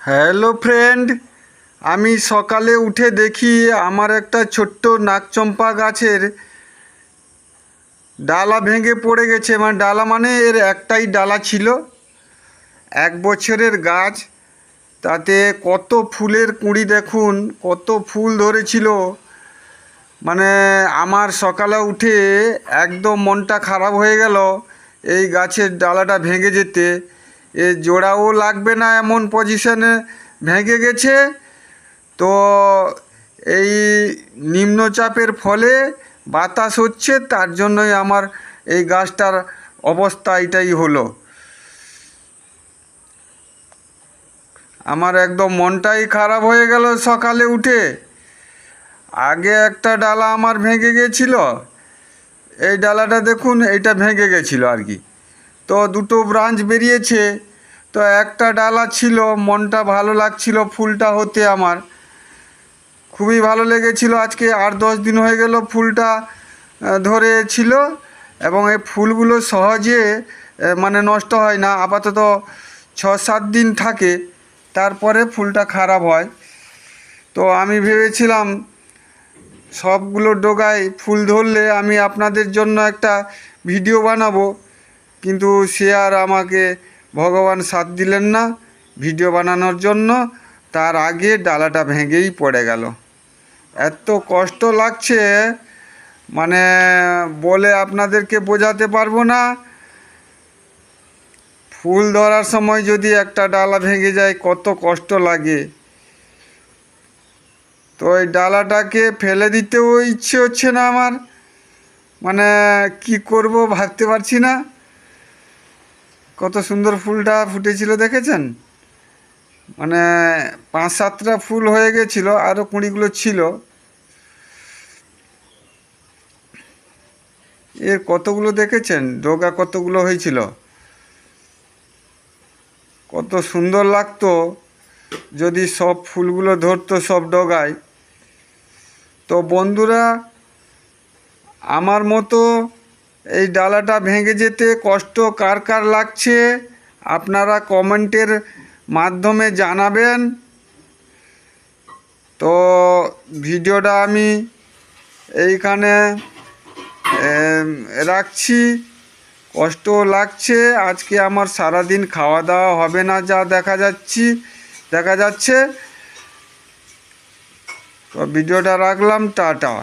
Hello friend, আমি সকালে উঠে দেখি আমার একটা ছোট্ট নাকচম্পা গাছের ডালা ভেঙে পড়ে গেছে। ডালা মানে এর একটাই ডালা ছিল, 1 বছরের গাছ, তাতে কত ফুলের কুঁড়ি দেখুন, কত ফুল ধরেছিল। আমার সকালে উঠে একদম মনটা খারাপ হয়ে গেল এই গাছের ডালাটা ভেঙে যেতে। এ জোড়াও লাগবে না এমন পজিশনে ভেঙে গেছে। তো এই নিম্নচাপের ফলে বাতাস হচ্ছে, তার জন্যই আমার এই গাছটার অবস্থা এটাই হলো। আমার একদম মনটাই খারাপ হয়ে গেল সকালে উঠে। আগে একটা ডালা আমার ভেঙে গেছিল, এই ডালাটা দেখুন, এইটা ভেঙে গেছিল আর কি। তো দুটো ব্রাঞ্চ বেরিয়েছে। তো একটা ডালা ছিল, মনটা ভালো লাগছিল ফুলটা হতে, আমার খুবই ভালো লেগেছিল। আজকে 8-10 দিন হয়ে গেল ফুলটা ধরেছিল, এবং এই ফুলগুলো সহজে নষ্ট হয় না, আপাতত 6-7 দিন থাকে, তারপরে ফুলটা খারাপ হয়। তো আমি ভেবেছিলাম সবগুলো ডগায় ফুল ধরলে আমি আপনাদের জন্য একটা ভিডিও বানাবো, কিন্তু সে আর আমাকে ভগবান সাথ দিলেন না ভিডিও বানানোর জন্য। তার আগে ডালাটা ভেঙেই পড়ে গেল। এত কষ্ট লাগছে, বলে আপনাদেরকে বোঝাতে পারবো না। ফুল ধরার সময় যদি একটা ডালা ভেঙে যায় কত কষ্ট লাগে। তো এই ডালাটাকে ফেলে দিতেও ইচ্ছে হচ্ছে না আমার, কি করব ভাবতে পারছি না। কত সুন্দর ফুলটা ফুটেছিল দেখেছেন, 5-7টা ফুল হয়ে গেছিলো, আরও কুঁড়িগুলো ছিল। এর কতগুলো দেখেছেন, ডগা কতগুলো হয়েছিল, কত সুন্দর লাগতো যদি সব ফুলগুলো ধরতো সব ডগায়। তো বন্ধুরা, আমার মতো এই ডালাটা ভেঙে যেতে কষ্ট কার কার লাগছে আপনারা কমেন্টের মাধ্যমে জানাবেন। তো ভিডিওটা আমি এইখানে রাখছি। কষ্ট লাগছে, আজকে আমার সারাদিন খাওয়া দাওয়া হবে না যা দেখা যাচ্ছে। তো ভিডিওটা রাখলাম, টাটা।